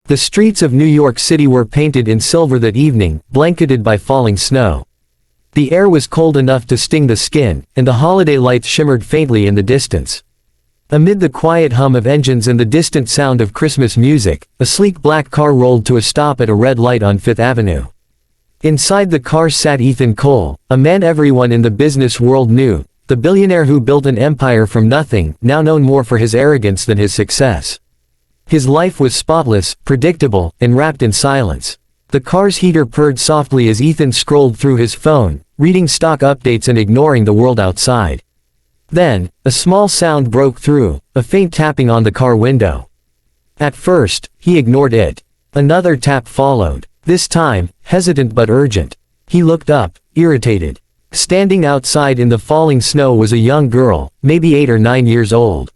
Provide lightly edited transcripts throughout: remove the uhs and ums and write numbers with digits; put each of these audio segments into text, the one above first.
The streets of New York City were painted in silver that evening, blanketed by falling snow. The air was cold enough to sting the skin, and the holiday lights shimmered faintly in the distance. Amid the quiet hum of engines and the distant sound of Christmas music, a sleek black car rolled to a stop at a red light on Fifth Avenue. Inside the car sat Ethan Cole, a man everyone in the business world knew, the billionaire who built an empire from nothing, now known more for his arrogance than his success. His life was spotless, predictable, and wrapped in silence. The car's heater purred softly as Ethan scrolled through his phone, reading stock updates and ignoring the world outside. Then, a small sound broke through, a faint tapping on the car window. At first, he ignored it. Another tap followed, this time, hesitant but urgent. He looked up, irritated. Standing outside in the falling snow was a young girl, maybe 8 or 9 years old.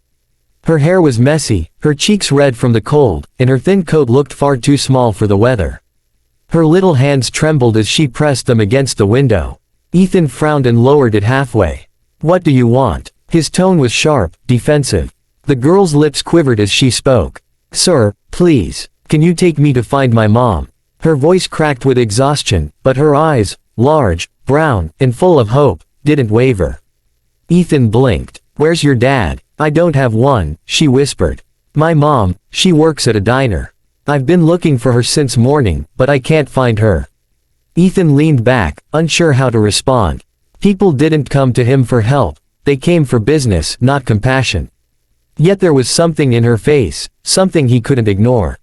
Her hair was messy, her cheeks red from the cold, and her thin coat looked far too small for the weather. Her little hands trembled as she pressed them against the window. Ethan frowned and lowered it halfway. "What do you want?" His tone was sharp, defensive. The girl's lips quivered as she spoke. "Sir, please, can you take me to find my mom?" Her voice cracked with exhaustion, but her eyes, large, brown, and full of hope, didn't waver. Ethan blinked. "Where's your dad?" "I don't have one," she whispered. "My mom, she works at a diner. I've been looking for her since morning, but I can't find her." Ethan leaned back, unsure how to respond. People didn't come to him for help, they came for business, not compassion. Yet there was something in her face, something he couldn't ignore.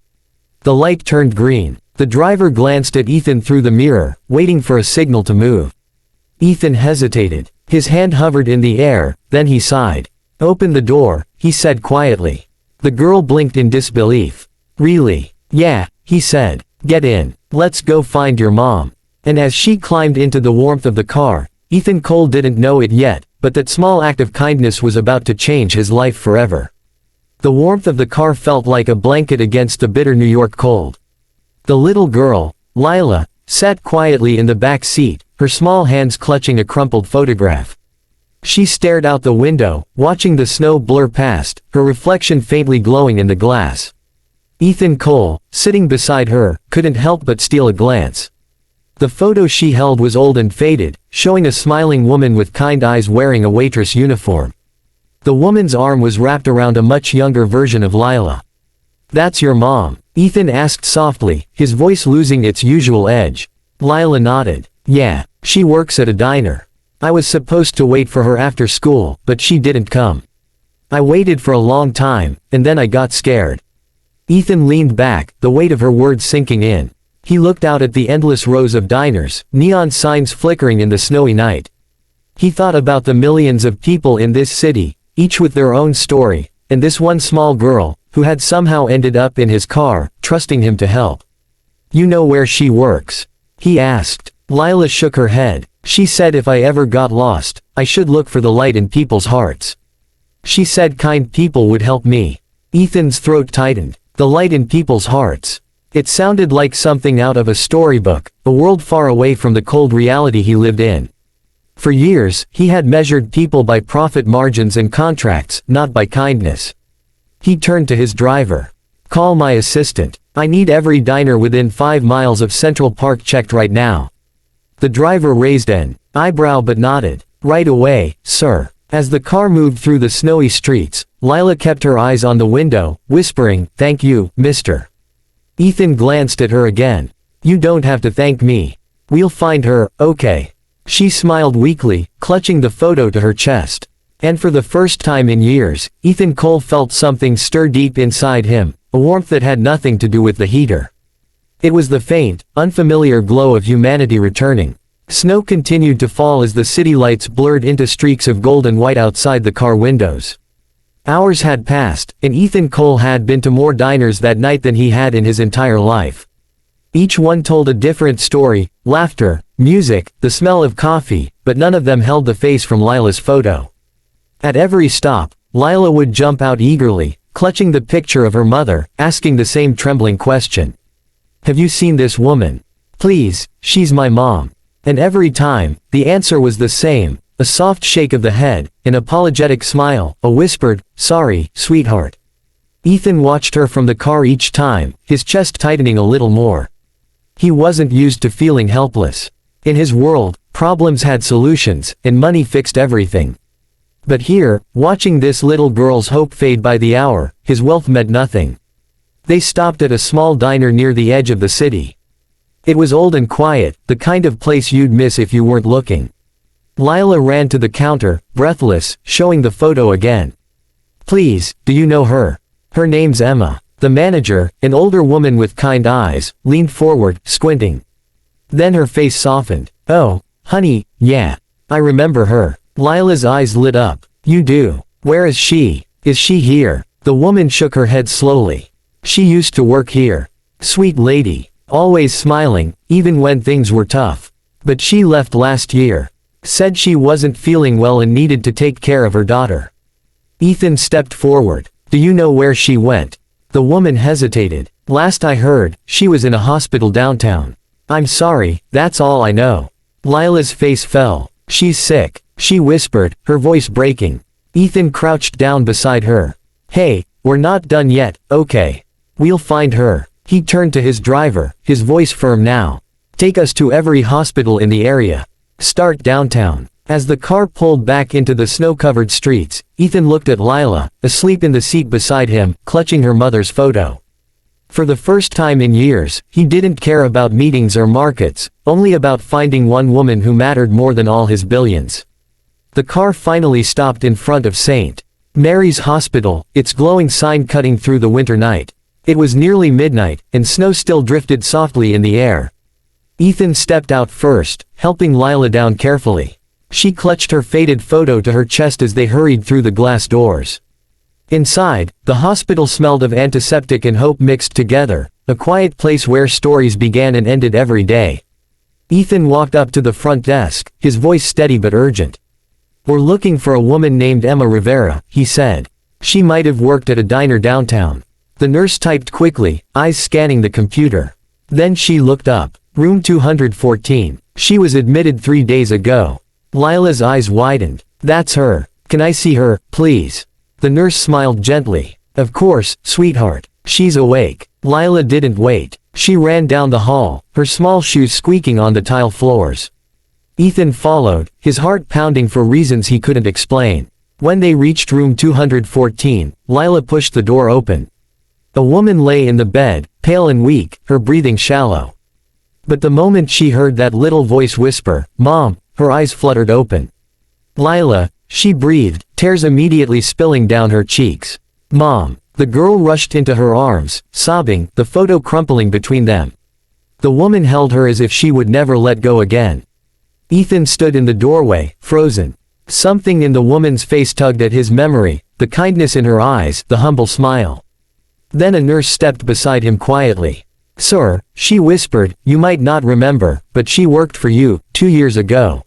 The light turned green. The driver glanced at Ethan through the mirror, waiting for a signal to move. Ethan hesitated. His hand hovered in the air, then he sighed. "Open the door," he said quietly. The girl blinked in disbelief. "Really?" "Yeah," he said. "Get in. Let's go find your mom." And as she climbed into the warmth of the car, Ethan Cole didn't know it yet, but that small act of kindness was about to change his life forever. The warmth of the car felt like a blanket against the bitter New York cold. The little girl, Lila, sat quietly in the back seat, her small hands clutching a crumpled photograph. She stared out the window, watching the snow blur past, her reflection faintly glowing in the glass. Ethan Cole, sitting beside her, couldn't help but steal a glance. The photo she held was old and faded, showing a smiling woman with kind eyes wearing a waitress uniform. The woman's arm was wrapped around a much younger version of Lila. "That's your mom?" Ethan asked softly, his voice losing its usual edge. Lila nodded. "Yeah, she works at a diner. I was supposed to wait for her after school, but she didn't come. I waited for a long time, and then I got scared." Ethan leaned back, the weight of her words sinking in. He looked out at the endless rows of diners, neon signs flickering in the snowy night. He thought about the millions of people in this city, each with their own story, and this one small girl, who had somehow ended up in his car, trusting him to help. "You know where she works?" he asked. Lila shook her head. "She said if I ever got lost, I should look for the light in people's hearts. She said kind people would help me." Ethan's throat tightened. The light in people's hearts. It sounded like something out of a storybook, a world far away from the cold reality he lived in. For years, he had measured people by profit margins and contracts, not by kindness. He turned to his driver. "Call my assistant. I need every diner within 5 miles of Central Park checked right now." The driver raised an eyebrow but nodded. "Right away, sir." As the car moved through the snowy streets, Lila kept her eyes on the window, whispering, "Thank you, mister." Ethan glanced at her again. "You don't have to thank me. We'll find her, okay?" She smiled weakly, clutching the photo to her chest. And for the first time in years, Ethan Cole felt something stir deep inside him, a warmth that had nothing to do with the heater. It was the faint, unfamiliar glow of humanity returning. Snow continued to fall as the city lights blurred into streaks of gold and white outside the car windows. Hours had passed, and Ethan Cole had been to more diners that night than he had in his entire life. Each one told a different story, laughter, music, the smell of coffee, but none of them held the face from Lila's photo. At every stop, Lila would jump out eagerly, clutching the picture of her mother, asking the same trembling question. "Have you seen this woman? Please, she's my mom." And every time, the answer was the same, a soft shake of the head, an apologetic smile, a whispered, "Sorry, sweetheart." Ethan watched her from the car each time, his chest tightening a little more. He wasn't used to feeling helpless. In his world, problems had solutions, and money fixed everything. But here, watching this little girl's hope fade by the hour, his wealth meant nothing. They stopped at a small diner near the edge of the city. It was old and quiet, the kind of place you'd miss if you weren't looking. Lila ran to the counter, breathless, showing the photo again. "Please, do you know her? Her name's Emma." The manager, an older woman with kind eyes, leaned forward, squinting. Then her face softened. "Oh, honey, yeah. I remember her." Lila's eyes lit up. "You do? Where is she? Is she here?" The woman shook her head slowly. "She used to work here. Sweet lady. Always smiling, even when things were tough. But she left last year. Said she wasn't feeling well and needed to take care of her daughter." Ethan stepped forward. "Do you know where she went?" The woman hesitated. "Last I heard, she was in a hospital downtown." "I'm sorry, that's all I know." Lila's face fell. "She's sick," she whispered, her voice breaking. Ethan crouched down beside her. "Hey, we're not done yet, okay? We'll find her." He turned to his driver, his voice firm now. "Take us to every hospital in the area. Start downtown." As the car pulled back into the snow-covered streets, Ethan looked at Lila, asleep in the seat beside him, clutching her mother's photo. For the first time in years, he didn't care about meetings or markets, only about finding one woman who mattered more than all his billions. The car finally stopped in front of St. Mary's Hospital, its glowing sign cutting through the winter night. It was nearly midnight, and snow still drifted softly in the air. Ethan stepped out first, helping Lila down carefully. She clutched her faded photo to her chest as they hurried through the glass doors. Inside, the hospital smelled of antiseptic and hope mixed together, a quiet place where stories began and ended every day. Ethan walked up to the front desk, his voice steady but urgent. "We're looking for a woman named Emma Rivera," he said. "She might have worked at a diner downtown." The nurse typed quickly, eyes scanning the computer. Then she looked up. "Room 214. She was admitted 3 days ago." Lila's eyes widened. "That's her. Can I see her, please?" The nurse smiled gently. "Of course, sweetheart. She's awake." Lila didn't wait. She ran down the hall, her small shoes squeaking on the tile floors. Ethan followed, his heart pounding for reasons he couldn't explain. When they reached room 214, Lila pushed the door open. A woman lay in the bed, pale and weak, her breathing shallow. But the moment she heard that little voice whisper, "Mom," her eyes fluttered open. "Lila," she breathed, tears immediately spilling down her cheeks. "Mom." The girl rushed into her arms, sobbing, the photo crumpling between them. The woman held her as if she would never let go again. Ethan stood in the doorway, frozen. Something in the woman's face tugged at his memory, the kindness in her eyes, the humble smile. Then a nurse stepped beside him quietly. "Sir," she whispered, "you might not remember, but she worked for you, 2 years ago.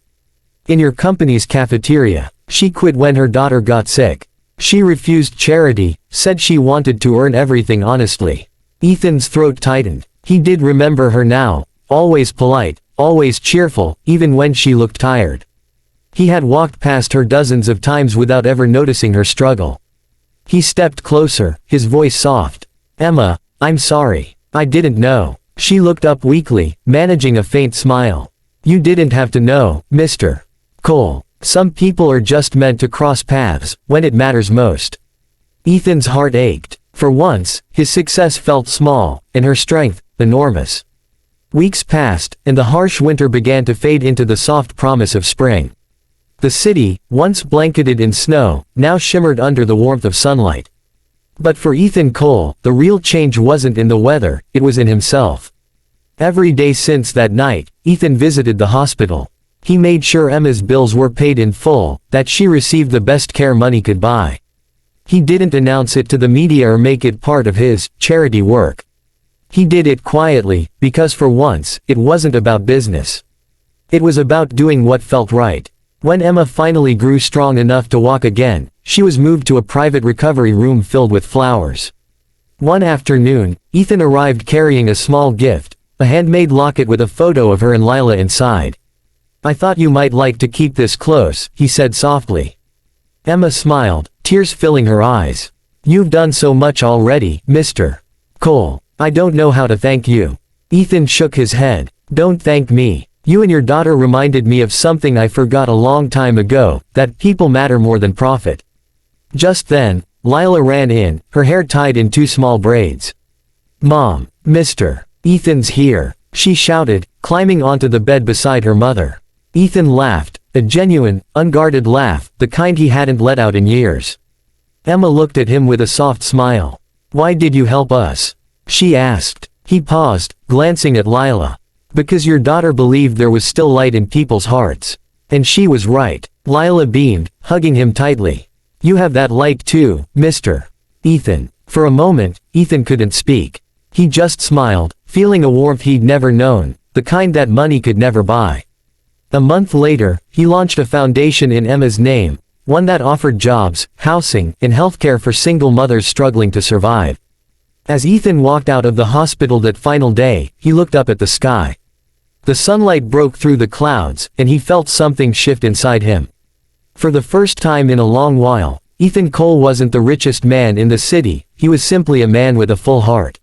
In your company's cafeteria. She quit when her daughter got sick. She refused charity, said she wanted to earn everything honestly." Ethan's throat tightened. He did remember her now, always polite, always cheerful, even when she looked tired. He had walked past her dozens of times without ever noticing her struggle. He stepped closer, his voice soft. "Emma, I'm sorry. I didn't know." She looked up weakly, managing a faint smile. "You didn't have to know, Mr. Cole. Some people are just meant to cross paths, when it matters most." Ethan's heart ached. For once, his success felt small, and her strength, enormous. Weeks passed, and the harsh winter began to fade into the soft promise of spring. The city, once blanketed in snow, now shimmered under the warmth of sunlight. But for Ethan Cole, the real change wasn't in the weather, it was in himself. Every day since that night, Ethan visited the hospital. He made sure Emma's bills were paid in full, that she received the best care money could buy. He didn't announce it to the media or make it part of his charity work. He did it quietly, because for once, it wasn't about business. It was about doing what felt right. When Emma finally grew strong enough to walk again, she was moved to a private recovery room filled with flowers. One afternoon, Ethan arrived carrying a small gift, a handmade locket with a photo of her and Lila inside. "I thought you might like to keep this close," he said softly. Emma smiled, tears filling her eyes. You've done so much already, Mr. Cole. I don't know how to thank you. Ethan shook his head. Don't thank me. You and your daughter reminded me of something I forgot a long time ago, that people matter more than profit. Just then, Lila ran in, her hair tied in two small braids. Mom, Mr. Ethan's here, she shouted, climbing onto the bed beside her mother. Ethan laughed, a genuine, unguarded laugh, the kind he hadn't let out in years. Emma looked at him with a soft smile. Why did you help us? She asked. He paused, glancing at Lila. Because your daughter believed there was still light in people's hearts. And she was right. Lila beamed, hugging him tightly. You have that light too, Mr. Ethan. For a moment, Ethan couldn't speak. He just smiled, feeling a warmth he'd never known, the kind that money could never buy. A month later, he launched a foundation in Emma's name, one that offered jobs, housing, and healthcare for single mothers struggling to survive. As Ethan walked out of the hospital that final day, he looked up at the sky. The sunlight broke through the clouds, and he felt something shift inside him. For the first time in a long while, Ethan Cole wasn't the richest man in the city, he was simply a man with a full heart.